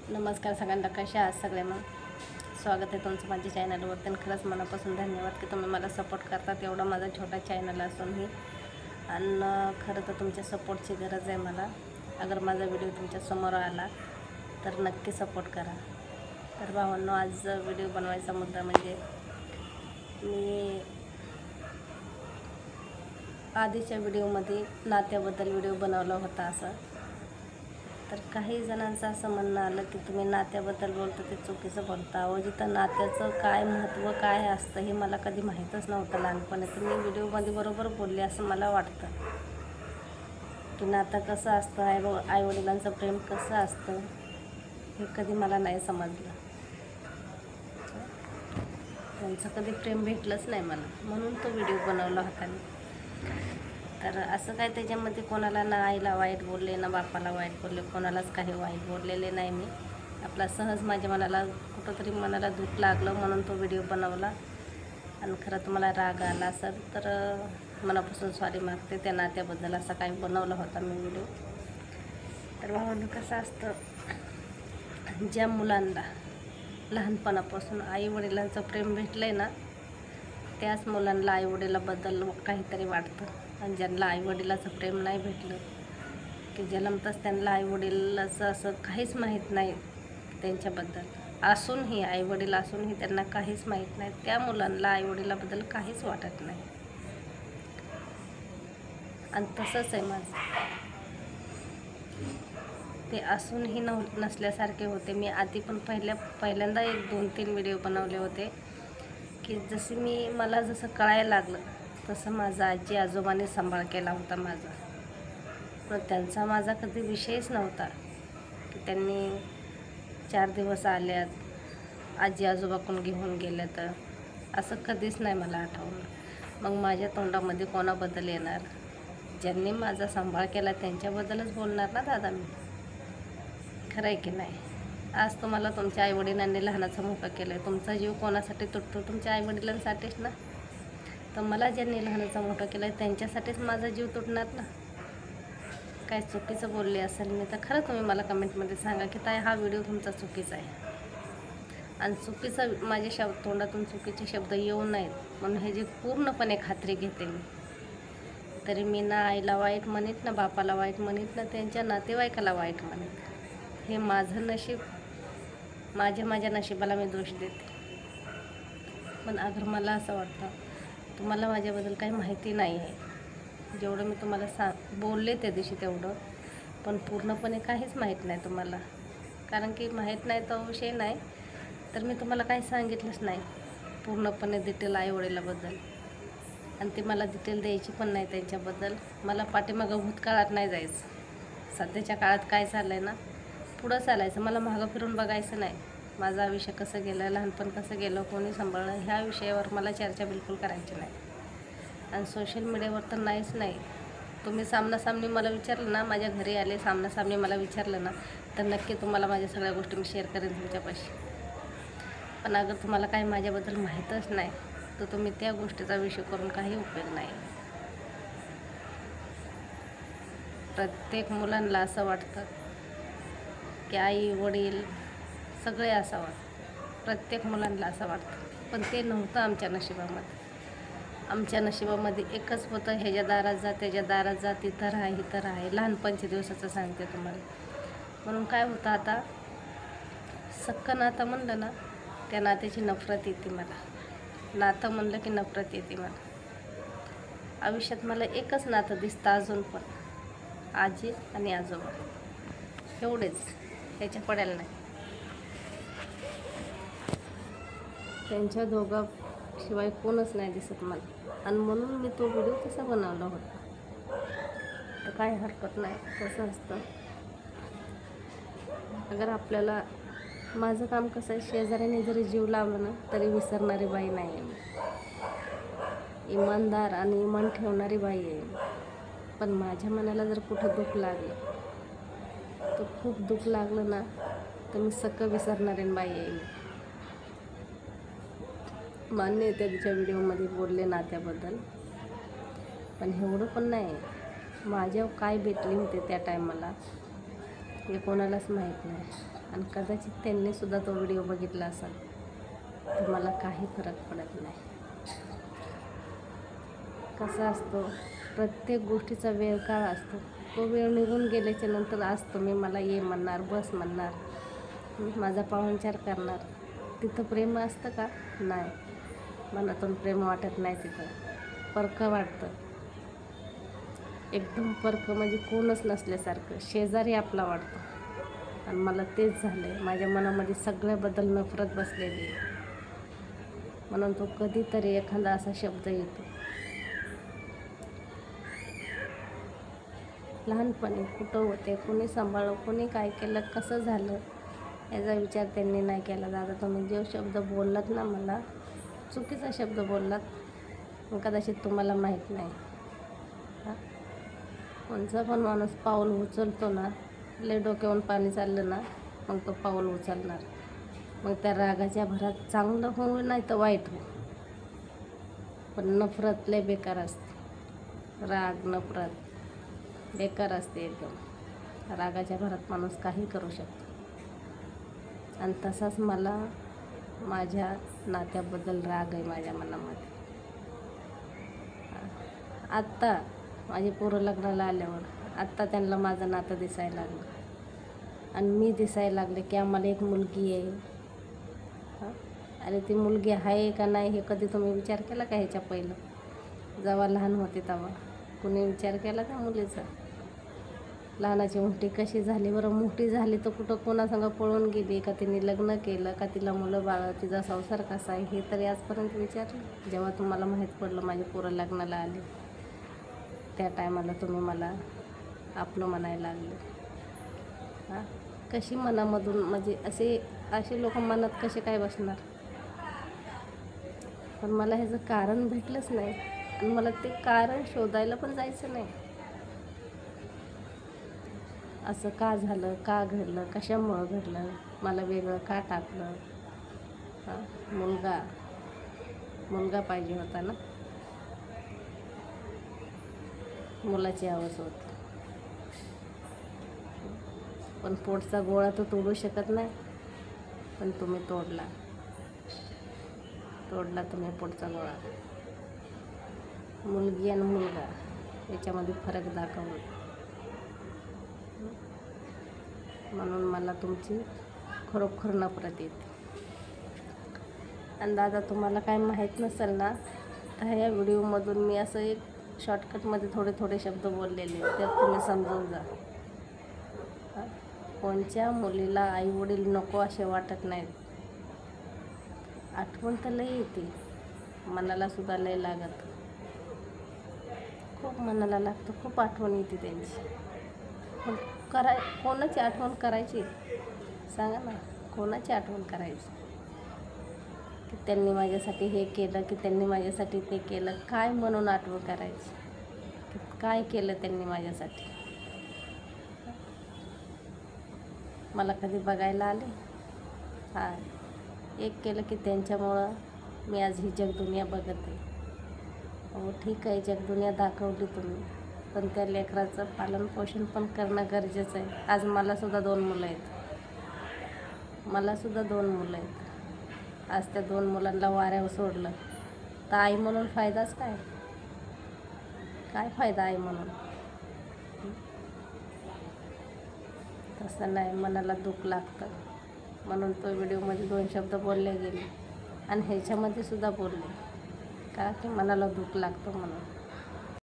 नमस्कार सगळ्यांना, कशा आहात सगळे? मग स्वागत आहे तुमचं माझ्या चॅनलवरती आणि खरंच मनापासून धन्यवाद की तुम्ही मला सपोर्ट करतात. एवढा माझा छोटा चॅनल असूनही आणि खरं तर तुमच्या सपोर्टची गरज आहे मला. अगर माझा व्हिडिओ तुमच्या समोर आला तर नक्की सपोर्ट करा. तर भावांनो, आज व्हिडिओ बनवायचा मुद्दा म्हणजे मी आधीच्या व्हिडिओमध्ये नात्याबद्दल व्हिडिओ बनवला होता. असं तर काही जणांचं असं म्हणणं आलं की तुम्ही नात्याबद्दल बोलता ते चुकीचं बोलता. अहो, जिथं नात्याचं काय महत्त्व काय असतं हे मला कधी माहीतच नव्हतं लहानपणी. तर मी व्हिडिओमध्ये बरोबर बोलले असं मला वाटतं की नातं कसं असतं, आईवडिलांचं प्रेम कसं असतं हे कधी मला नाही समजलं. त्यांचं कधी प्रेम भेटलंच नाही मला, म्हणून तो व्हिडिओ बनवला होता मी. तर असं काय त्याच्यामध्ये कोणाला ना आईला वाईट बोलले ना बापाला वाईट बोलले, कोणालाच काही वाईट बोललेले नाही मी. आपला सहज माझ्या मनाला कुठंतरी मनाला दुःख लागलं म्हणून तो व्हिडिओ बनवला. आणि खरं तुम्हाला राग आला असेल तर मनापासून सॉरी मागते. त्या नात्याबद्दल असा काही बनवला होता मी व्हिडिओ. तर भावांनो, कसं असतं, ज्या मुलांना लहानपणापासून आईवडिलांचं प्रेम भेटलं आहे ना, त्याच मुलांना आईवडिलाबद्दल काहीतरी वाटतं. आणि ज्यांना आईवडिलाचं प्रेम नाही भेटलं, की जन्मताच त्यांना आईवडिलाचं असं काहीच माहीत नाही त्यांच्याबद्दल, असूनही आईवडील असूनही त्यांना काहीच माहीत नाही, त्या मुलांना आईवडिलाबद्दल काहीच वाटत नाही. आणि तसंच आहे माझं, ते असूनही नसल्यासारखे होते. मी आधी पण पहिल्यांदा 1-2-3 व्हिडिओ बनवले होते की मला जसं कळायला लागलं तसं माझा आजी आजोबाने सांभाळ केला होता माझा. पण त्यांचा माझा कधी विषयच नव्हता की त्यांनी 4 दिवस आल्यात, आजी आजोबाकडून घेऊन गेल्या, तर असं कधीच नाही मला आठवलं. मग माझ्या तोंडामध्ये कोणाबद्दल येणार? ज्यांनी माझा सांभाळ केला त्यांच्याबद्दलच बोलणार ना दादा मी. खरं आहे की नाही? आज तुम्हाला तुमच्या आईवडिलांनी लहानाचं मोठं केलं आहे. तुमचा जीव कोणासाठी तुटतो? तुमच्या आईवडिलांसाठीच ना. तर मला ज्यांनी लहानाचं मोठं केलं आहे त्यांच्यासाठीच माझा जीव तुटणार ना. काय चुकीचं बोलले असेल मी तर खरं तुम्ही मला कमेंटमध्ये सांगा की ताई, हा व्हिडिओ तुमचा चुकीचा आहे. आणि चुकीचं माझ्या तोंडातून चुकीचे शब्द येऊ नयेत म्हणून हे जे पूर्णपणे खात्री घेते मी. तरी मी ना आईला वाईट म्हणत ना बापाला वाईट म्हणत ना त्यांच्या नातेवाईकाला वाईट म्हणत. हे माझं नशीब, माझ्या नशिबाला मी दोष देते. पण अगर मला असं वाटतं तुम्हाला माझ्याबद्दल काही माहिती नाही आहे, जेवढं मी तुम्हाला बोलले त्या दिवशी तेवढं, पण पूर्णपणे काहीच माहीत नाही तुम्हाला. कारण की माहीत नाही तो विषय नाही, तर मी तुम्हाला काही सांगितलंच नाही पूर्णपणे डिटेल आईवडिलाबद्दल. आणि ती मला डिटेल द्यायची पण नाही त्यांच्याबद्दल. मला पाठीमागं भूतकाळात नाही जायचं. सध्याच्या काळात काय चाललं आहे ना, पुढं चालायचं. मला मागं फिरून बघायचं नाही. माझं आयुष्य कसं गेलं, लहानपण कसं गेलं, कोणी सांभाळलं, ह्या विषयावर मला चर्चा बिलकुल करायची नाही. आणि सोशल मीडियावर तर नाहीच नाही. तुम्ही सामनासामनी मला विचारलं ना, माझ्या घरी आले सामनासामनी मला विचारलं ना, तर नक्की तुम्हाला माझ्या सगळ्या गोष्टी मी शेअर करेन तुमच्यापाशी. पण अगर तुम्हाला काही माझ्याबद्दल माहीतच नाही तर तुम्ही त्या गोष्टीचा विषय करून काही उपयोग नाही. प्रत्येक मुलांना असं वाटतं की आई वडील सगळे असावं, प्रत्येक मुलांना असं वाटतं. पण ते नव्हतं आमच्या नशिबामध्ये. आमच्या नशिबामध्ये एकच होतं, ह्याच्या दारात जा त्याच्या दारात जा, तिथं राहा इथं राहा. लहानपणच्या दिवसाचं सांगते तुम्हाला. म्हणून काय होतं, आता सक्कं नातं म्हणलं ना त्या नात्याची नफरत येते मला. नातं म्हणलं की नफरत येते मला. आयुष्यात मला एकच नातं दिसतं अजून पण, आजी आणि आजोबा, एवढेच, ह्याच्या पडायला नाही. त्यांच्या दोघांशिवाय कोणच नाही दिसत मला. आणि म्हणून मी तो व्हिडिओ तसा बनवला होता. तर काय हरकत नाही. कसं असतं, अगर आपल्याला, माझं काम कसं आहे, शेजाऱ्याने जरी जीव लावला ना तरी विसरणारी बाई नाही आहे मी. इमानदार आणि इमान ठेवणारी बाई आहे मी. पण माझ्या मनाला जर कुठं दुःख लागलं, तर खूप दुःख लागलं ना, तर मी सगळं विसरणारी बाई आहे मी. मान्य आहे त्या तिच्या व्हिडिओमध्ये बोलले नात्याबद्दल, पण एवढं पण नाही. माझ्यावर काय भेटले होते त्या टायमाला हे कोणालाच माहीत नाही. आणि कदाचित त्यांनीसुद्धा तो व्हिडिओ बघितला असेल तर मला काही फरक पडत नाही. कसा असतो, प्रत्येक गोष्टीचा वेळ काळ असतो. तो वेळ निघून गेल्याच्या नंतर आज तुम्ही मला ये म्हणणार, बस म्हणणार, माझा पाहुणचार करणार. तिथं प्रेम असतं का? नाही. मनातून प्रेम वाटत नाही. तिथं परकं वाटतं. एकदम परकं म्हणजे कोणच नसल्यासारखं, शेजारी आपला वाटतो. आणि मला तेच झालं आहे. माझ्या मनामध्ये सगळ्याबद्दल नफरत बसलेली आहे. म्हणून तो कधीतरी एखादा असा शब्द येतो. लहानपणी कुठं होते, कोणी सांभाळलं, कोणी काय केलं, कसं झालं याचा विचार त्यांनी नाही केला. दादा तुम्ही जो शब्द बोललात ना, मला चुकीचा शब्द बोललात, मग कदाचित तुम्हाला माहीत नाही. कोणचा पण माणूस पाऊल उचलतो ना, लय डोक्यावरून पाणी चाललं ना, मग तो पाऊल उचलणार. मग त्या रागाच्या भरात चांगलं होऊ नाही तर वाईट हो, पण नफरत लय बेकार असते. राग नफरत बेकार असते एकदम. रागाच्या भरात माणूस काही करू शकतो. आणि तसाच मला माझ्या नात्याबद्दल राग आहे माझ्या मनामध्ये. आत्ता माझे पोरं लग्नाला आल्यावर आत्ता त्यांना माझं नातं दिसायला लागलं आणि मी दिसायला लागले की आम्हाला एक मुलगी आहे. अरे ती मुलगी आहे का नाही हे कधी तुम्ही विचार केला का? ह्याच्या पहिलं जेव्हा लहान होते तेव्हा कुणी विचार केला त्या मुलीचा? लहानाची मोठी कशी झाली बरं? मोठी झाली तर कुठं कोणासंग पळून गेली का? तिने लग्न केलं का? तिला मुलं बाळं, तिचा संसार कसा आहे हे तरी आजपर्यंत विचारलं? जेव्हा तुम्हाला माहीत पडलं माझे पोरं लग्नाला आले त्या टायमाला तुम्ही मला आपलं म्हणायला लागले. कशी मनामधून म्हणजे असे लोक मनात कसे काय बसणार? पण मला ह्याचं कारण भेटलंच नाही आणि मला ते कारण शोधायला पण जायचं नाही. असं का झालं, का घडलं, कशामुळं घडलं, मला वेगळं का टाकलं? मुलगा पाहिजे होता ना, मुलाची हवस होती. पण पोटचा गोळा तर तोडू शकत नाही, पण तुम्ही तोडला तुम्ही पोटचा गोळा. मुलगी आणि मुलगा याच्यामध्ये फरक दाखवला. म्हणून मला तुमची खरोखर नफरत येते. आणि दादा तुम्हाला काय माहीत नसेल ना, तर ह्या व्हिडिओमधून मी असं एक शॉर्टकटमध्ये थोडे शब्द बोललेले त्यात तुम्ही समजून जा. कोणत्या मुलीला आईवडील नको असे वाटत नाहीत. आठवण तर लई येते, मनाला सुद्धा लई लागत, खूप मनाला लागतं, खूप आठवण येते त्यांची. पण कोणाची आठवण करायची सांगा ना? कोणाची आठवण करायची? की त्यांनी माझ्यासाठी हे केलं, की त्यांनी माझ्यासाठी ते केलं, काय म्हणून आठवण करायची? की काय केलं त्यांनी माझ्यासाठी? मला कधी बघायला आले? एक केलं की त्यांच्यामुळं मी आज ही जगदुनिया बघत आहे. हो ठीक आहे, जगदुनिया दाखवली तुम्ही, पण त्या लेकराचं पालनपोषण पण करणं गरजेचं आहे. आज मलासुद्धा 2 मुलं आहेत. आज त्या 2 मुलांना वाऱ्यावर सोडलं तर आई म्हणून फायदाच काय? काय फायदा आई म्हणून? तसं नाही, मनाला दुःख लागतं. म्हणून तो व्हिडिओमध्ये 2 शब्द बोलले गेले आणि ह्याच्यामध्ये सुद्धा बोलले का? की मनाला दुःख लागतं म्हणून.